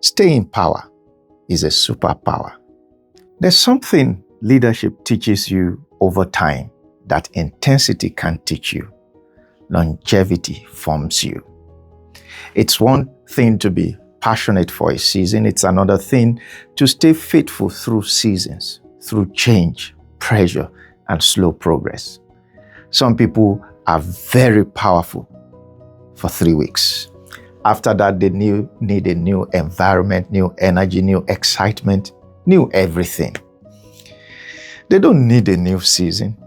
Staying power is a superpower. There's something leadership teaches you over time that intensity can't teach you. Longevity forms you. It's one thing to be passionate for a season. It's another thing to stay faithful through seasons, through change, pressure, and slow progress. Some people are very powerful for 3 weeks. After that, they need a new environment, new energy, new excitement, new everything. They don't need a new season.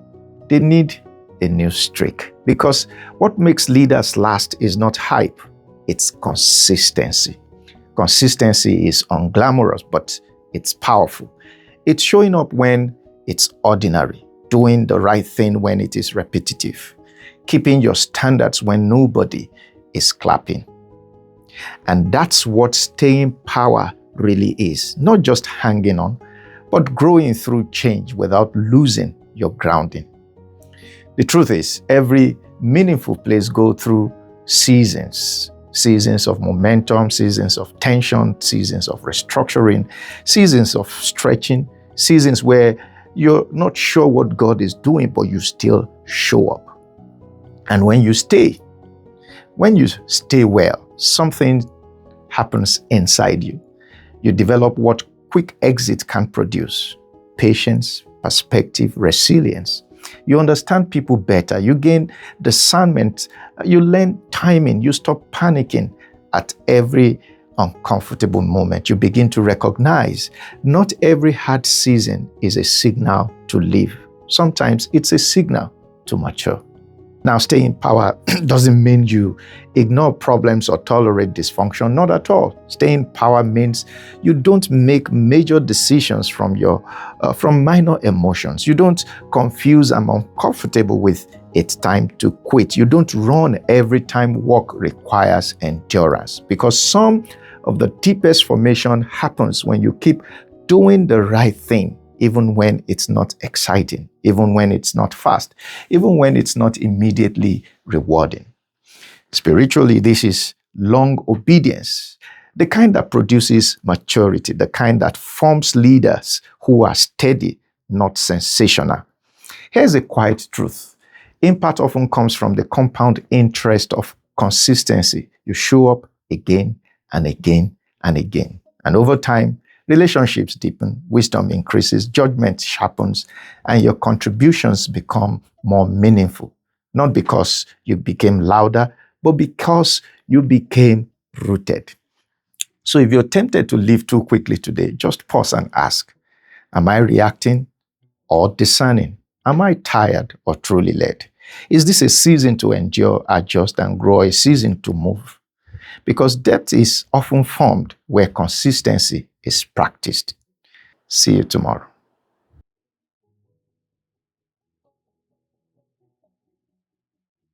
They need a new streak. Because what makes leaders last is not hype, it's consistency. Consistency is unglamorous, but it's powerful. It's showing up when it's ordinary, doing the right thing when it is repetitive, keeping your standards when nobody is clapping. And that's what staying power really is. Not just hanging on, but growing through change without losing your grounding. The truth is, every meaningful place goes through seasons. Seasons of momentum, seasons of tension, seasons of restructuring, seasons of stretching, seasons where you're not sure what God is doing, but you still show up. And when you stay well, something happens inside you. You develop what quick exit can produce: patience, perspective, resilience. You understand people better. You gain discernment. You learn timing. You stop panicking at every uncomfortable moment. You begin to recognize not every hard season is a signal to leave. Sometimes it's a signal to mature. Now, staying power doesn't mean you ignore problems or tolerate dysfunction. Not at all. Staying power means you don't make major decisions from minor emotions. You don't confuse I'm uncomfortable with it's time to quit. You don't run every time work requires endurance, because some of the deepest formation happens when you keep doing the right thing, even when it's not exciting, even when it's not fast, even when it's not immediately rewarding. Spiritually, this is long obedience, the kind that produces maturity, the kind that forms leaders who are steady, not sensational. Here's a quiet truth. Impact often comes from the compound interest of consistency. You show up again and again and again. And over time, relationships deepen, wisdom increases, judgment sharpens, and your contributions become more meaningful. Not because you became louder, but because you became rooted. So if you're tempted to leave too quickly today, just pause and ask, am I reacting or discerning? Am I tired or truly led? Is this a season to endure, adjust, and grow, a season to move? Because depth is often formed where consistency is practiced. See you tomorrow.